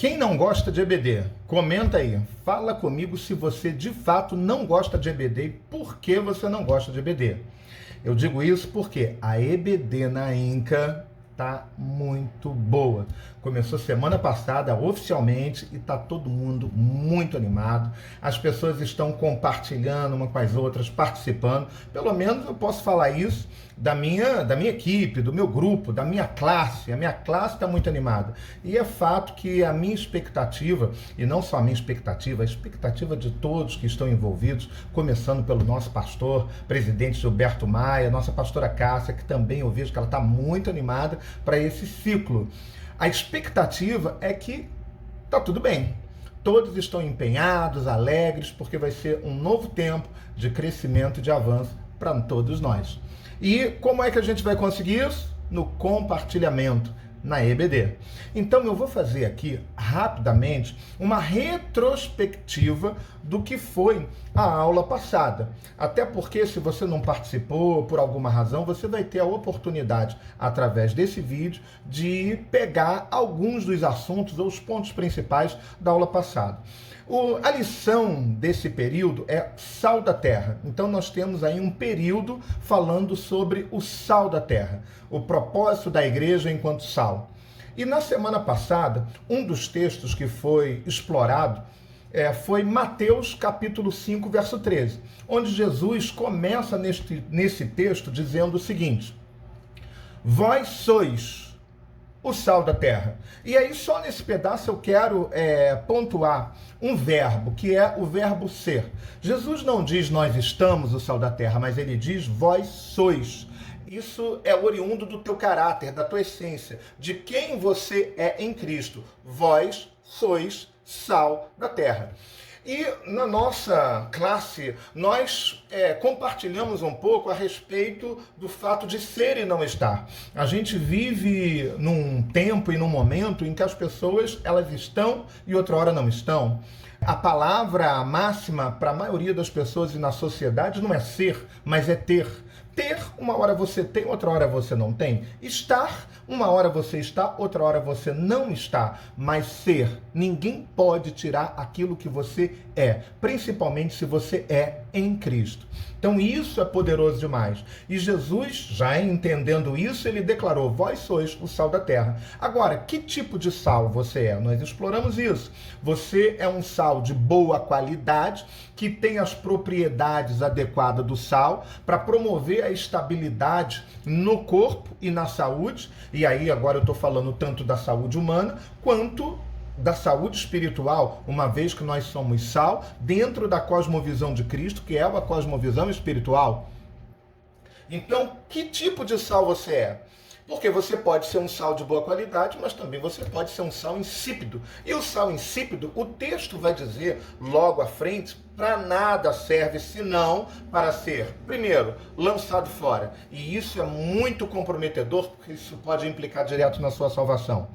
Quem não gosta de EBD? Comenta aí. Fala comigo se você de fato não gosta de EBD e por que você não gosta de EBD. Eu digo isso porque a EBD na Inca tá muito boa. Começou semana passada oficialmente e tá todo mundo muito animado. As pessoas estão compartilhando uma com as outras, participando. Pelo menos eu posso falar isso da minha equipe, do meu grupo, da minha classe. A minha classe está muito animada. E é fato que a minha expectativa, e não só a minha expectativa, a expectativa de todos que estão envolvidos, começando pelo nosso pastor, presidente Gilberto Maia, nossa pastora Cássia, que também eu vejo que ela está muito animada para esse ciclo. A expectativa é que tá tudo bem. Todos estão empenhados, alegres, porque vai ser um novo tempo de crescimento e de avanço para todos nós. E como é que a gente vai conseguir isso? No compartilhamento, na EBD. Então eu vou fazer aqui rapidamente uma retrospectiva do que foi a aula passada. Até porque se você não participou por alguma razão, você vai ter a oportunidade, através desse vídeo, de pegar alguns dos assuntos ou os pontos principais da aula passada. A lição desse período é sal da terra. Então nós temos aí um período falando sobre o sal da terra, o propósito da igreja enquanto sal. E na semana passada, um dos textos que foi explorado foi Mateus capítulo 5, verso 13, onde Jesus começa nesse texto dizendo o seguinte: vós sois o sal da terra. E aí só nesse pedaço eu quero pontuar um verbo, que é o verbo ser. Jesus não diz nós estamos o sal da terra, mas ele diz vós sois. Isso é oriundo do teu caráter, da tua essência, de quem você é em Cristo. Vós sois sal da terra. E na nossa classe, nós compartilhamos um pouco a respeito do fato de ser e não estar. A gente vive num tempo e num momento em que as pessoas elas estão e outra hora não estão. A palavra máxima para a maioria das pessoas e na sociedade não é ser, mas é ter. Ter, uma hora você tem, outra hora você não tem. Estar, uma hora você está, outra hora você não está. Mas ser, ninguém pode tirar aquilo que você é, principalmente se você é em Cristo. Então isso é poderoso demais. E Jesus, já entendendo isso, ele declarou: vós sois o sal da terra. Agora, que tipo de sal você é? Nós exploramos isso. Você é um sal de boa qualidade, que tem as propriedades adequadas do sal para promover a estabilidade no corpo e na saúde. E aí agora eu estou falando tanto da saúde humana quanto da saúde espiritual, uma vez que nós somos sal dentro da cosmovisão de Cristo, que é a cosmovisão espiritual. Então, que tipo de sal você é? Porque você pode ser um sal de boa qualidade, mas também você pode ser um sal insípido. E o sal insípido, o texto vai dizer logo à frente, para nada serve senão para ser, primeiro, lançado fora. E isso é muito comprometedor, porque isso pode implicar direto na sua salvação.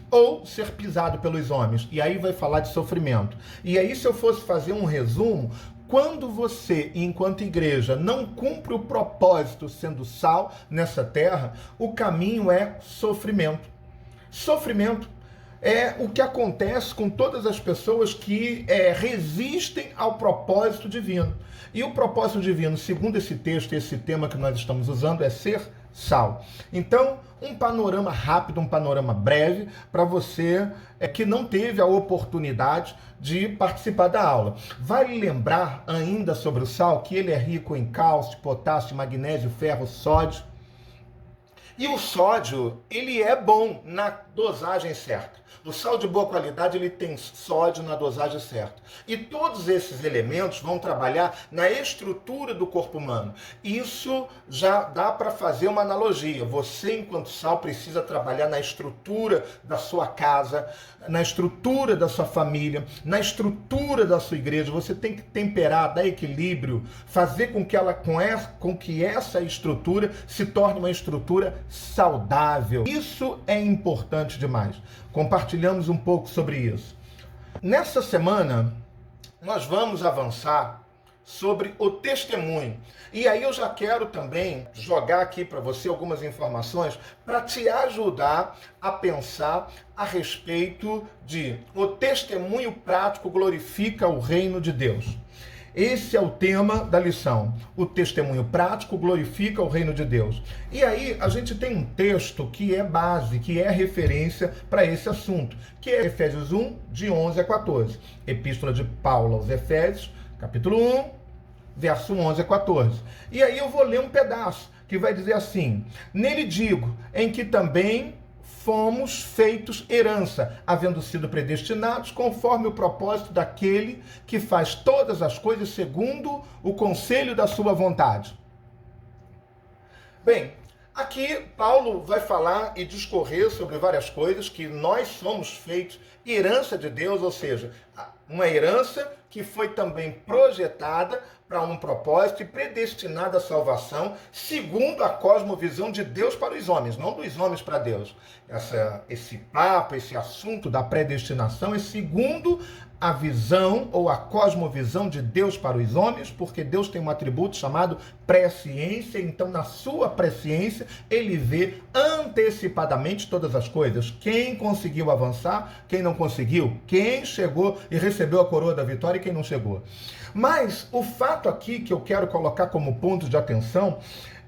Ou ser pisado pelos homens. E aí vai falar de sofrimento. E aí, se eu fosse fazer um resumo, quando você, enquanto igreja, não cumpre o propósito sendo sal nessa terra, o caminho é sofrimento. Sofrimento é o que acontece com todas as pessoas que resistem ao propósito divino. E o propósito divino, segundo esse texto, esse tema que nós estamos usando, é ser sal. Então, um panorama rápido, um panorama breve para você que não teve a oportunidade de participar da aula. Vale lembrar ainda sobre o sal que ele é rico em cálcio, potássio, magnésio, ferro, sódio. E o sódio, ele é bom na dosagem certa. O sal de boa qualidade, ele tem sódio na dosagem certa. E todos esses elementos vão trabalhar na estrutura do corpo humano. Isso já dá para fazer uma analogia. Você, enquanto sal, precisa trabalhar na estrutura da sua casa, na estrutura da sua família, na estrutura da sua igreja. Você tem que temperar, dar equilíbrio, fazer com que essa estrutura se torne uma estrutura saudável. Isso é importante demais. Compartilhamos um pouco sobre isso. Nessa semana, nós vamos avançar sobre o testemunho. E aí eu já quero também jogar aqui para você algumas informações para te ajudar a pensar a respeito de o testemunho prático glorifica o reino de Deus. Esse é o tema da lição. O testemunho prático glorifica o reino de Deus. E aí a gente tem um texto que é base, que é referência para esse assunto, que é Efésios 1, de 11 a 14. Epístola de Paulo aos Efésios, capítulo 1, verso 11 a 14. E aí eu vou ler um pedaço que vai dizer assim: nele digo, em que também fomos feitos herança, havendo sido predestinados conforme o propósito daquele que faz todas as coisas segundo o conselho da sua vontade. Bem, aqui Paulo vai falar e discorrer sobre várias coisas, que nós somos feitos herança de Deus, ou seja, uma herança que foi também projetada para um propósito e predestinada à salvação, segundo a cosmovisão de Deus para os homens, não dos homens para Deus. Esse papo, esse assunto da predestinação é segundo a visão ou a cosmovisão de Deus para os homens, porque Deus tem um atributo chamado presciência, então na sua presciência ele vê antecipadamente todas as coisas. Quem conseguiu avançar, quem não conseguiu, quem chegou e recebeu a coroa da vitória e quem não chegou. Mas o fato aqui que eu quero colocar como ponto de atenção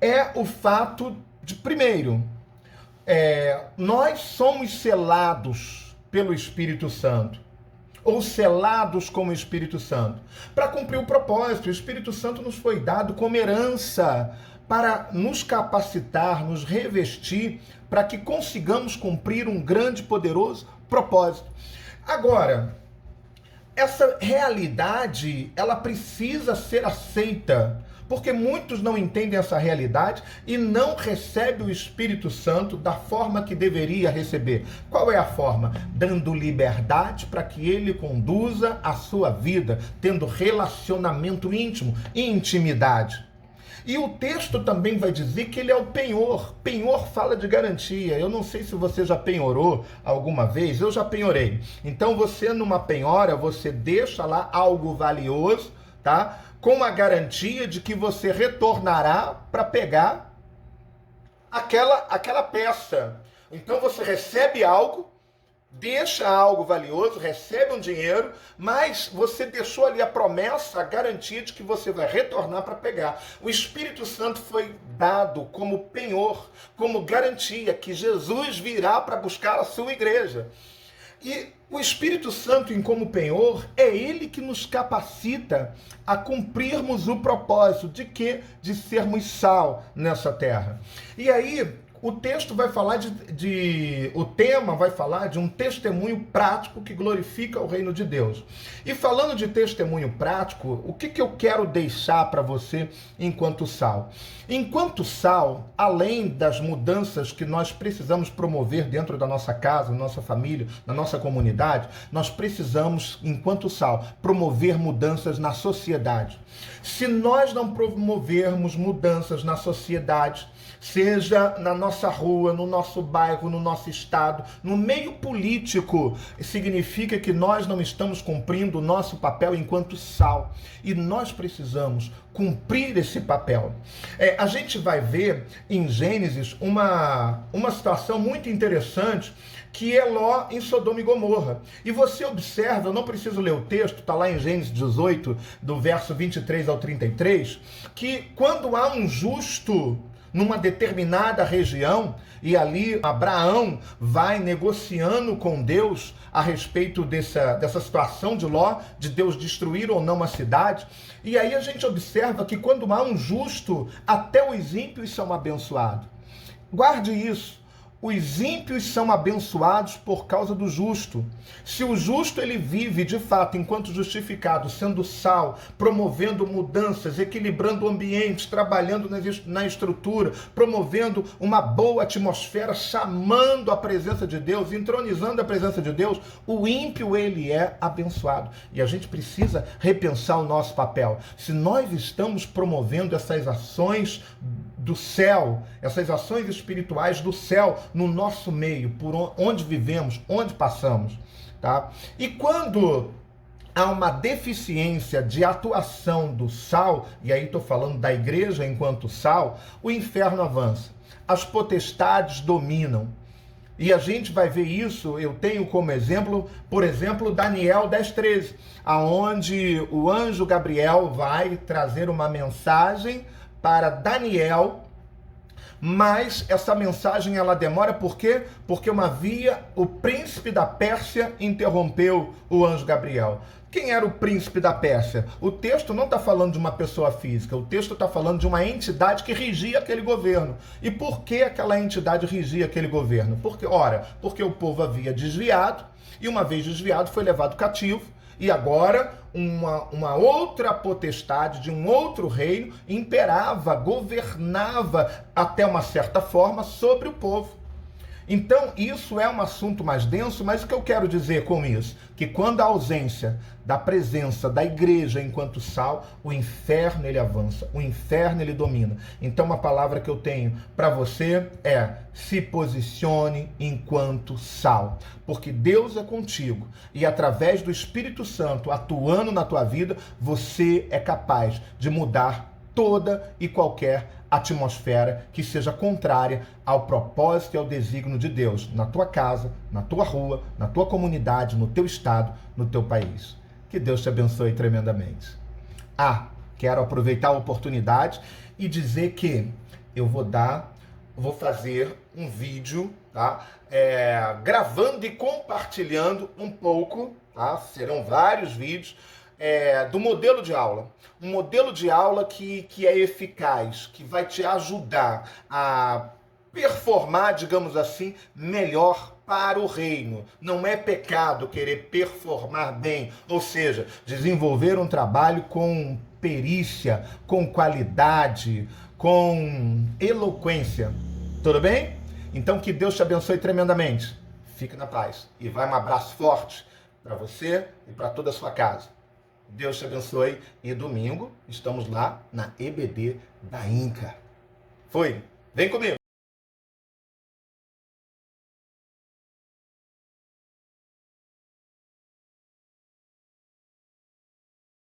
é o fato de, primeiro, nós somos selados pelo Espírito Santo, ou selados com o Espírito Santo, para cumprir o propósito. O Espírito Santo nos foi dado como herança para nos capacitar, nos revestir, para que consigamos cumprir um grande e poderoso propósito. Agora, essa realidade, ela precisa ser aceita, porque muitos não entendem essa realidade e não recebem o Espírito Santo da forma que deveria receber. Qual é a forma? Dando liberdade para que ele conduza a sua vida, tendo relacionamento íntimo e intimidade. E o texto também vai dizer que ele é o penhor. Penhor fala de garantia. Eu não sei se você já penhorou alguma vez, eu já penhorei. Então você numa penhora, você deixa lá algo valioso, tá? Com a garantia de que você retornará para pegar aquela peça. Então você recebe algo, deixa algo valioso, recebe um dinheiro, mas você deixou ali a promessa, a garantia de que você vai retornar para pegar. O Espírito Santo foi dado como penhor, como garantia que Jesus virá para buscar a sua igreja. E o Espírito Santo, em como penhor, é ele que nos capacita a cumprirmos o propósito de quê? De sermos sal nessa terra. E aí, o texto vai falar o tema vai falar de um testemunho prático que glorifica o reino de Deus. E falando de testemunho prático, o que eu quero deixar para você enquanto sal? Enquanto sal, além das mudanças que nós precisamos promover dentro da nossa casa, na nossa família, na nossa comunidade, nós precisamos, enquanto sal, promover mudanças na sociedade. Se nós não promovermos mudanças na sociedade, seja na nossa rua, no nosso bairro, no nosso estado, no meio político, significa que nós não estamos cumprindo o nosso papel enquanto sal. E nós precisamos cumprir esse papel. A gente vai ver em Gênesis uma situação muito interessante, que é Ló em Sodoma e Gomorra. E você observa, eu não preciso ler o texto, está lá em Gênesis 18, do verso 23 ao 33, que quando há um justo numa determinada região, e ali Abraão vai negociando com Deus a respeito dessa situação de Ló, de Deus destruir ou não a cidade, e aí a gente observa que quando há um justo, até os ímpios são abençoados. Guarde isso. Os ímpios são abençoados por causa do justo. Se o justo ele vive de fato enquanto justificado, sendo sal, promovendo mudanças, equilibrando o ambiente, trabalhando na estrutura, promovendo uma boa atmosfera, chamando a presença de Deus, entronizando a presença de Deus, o ímpio ele é abençoado. E a gente precisa repensar o nosso papel. Se nós estamos promovendo essas ações do céu, essas ações espirituais do céu no nosso meio, por onde vivemos, onde passamos, tá? E quando há uma deficiência de atuação do sal, e aí estou falando da igreja enquanto sal, o inferno avança. As potestades dominam. E a gente vai ver isso, eu tenho como exemplo, por exemplo, Daniel 10:13, aonde o anjo Gabriel vai trazer uma mensagem para Daniel, mas essa mensagem ela demora, por quê? Porque o príncipe da Pérsia interrompeu o anjo Gabriel. Quem era o príncipe da Pérsia? O texto não está falando de uma pessoa física, o texto está falando de uma entidade que regia aquele governo. E por que aquela entidade regia aquele governo? Porque o povo havia desviado, e uma vez desviado foi levado cativo, e agora uma outra potestade de um outro reino imperava, governava até uma certa forma sobre o povo. Então, isso é um assunto mais denso, mas o que eu quero dizer com isso? Que quando a ausência da presença da igreja enquanto sal, o inferno ele avança, o inferno ele domina. Então, uma palavra que eu tenho para você é: se posicione enquanto sal, porque Deus é contigo e através do Espírito Santo atuando na tua vida, você é capaz de mudar toda e qualquer atmosfera que seja contrária ao propósito e ao desígnio de Deus na tua casa, na tua rua, na tua comunidade, no teu estado, no teu país. Que Deus te abençoe tremendamente. Quero aproveitar a oportunidade e dizer que eu vou fazer um vídeo, tá? Gravando e compartilhando um pouco, tá? Serão vários vídeos, do modelo de aula. Um modelo de aula que é eficaz, que vai te ajudar a performar, digamos assim, melhor para o reino. Não é pecado querer performar bem, ou seja, desenvolver um trabalho com perícia, com qualidade, com eloquência. Tudo bem? Então que Deus te abençoe tremendamente. Fique na paz. E vai um abraço forte para você e para toda a sua casa. Deus te abençoe. E domingo estamos lá na EBD da Inca. Foi. Vem comigo.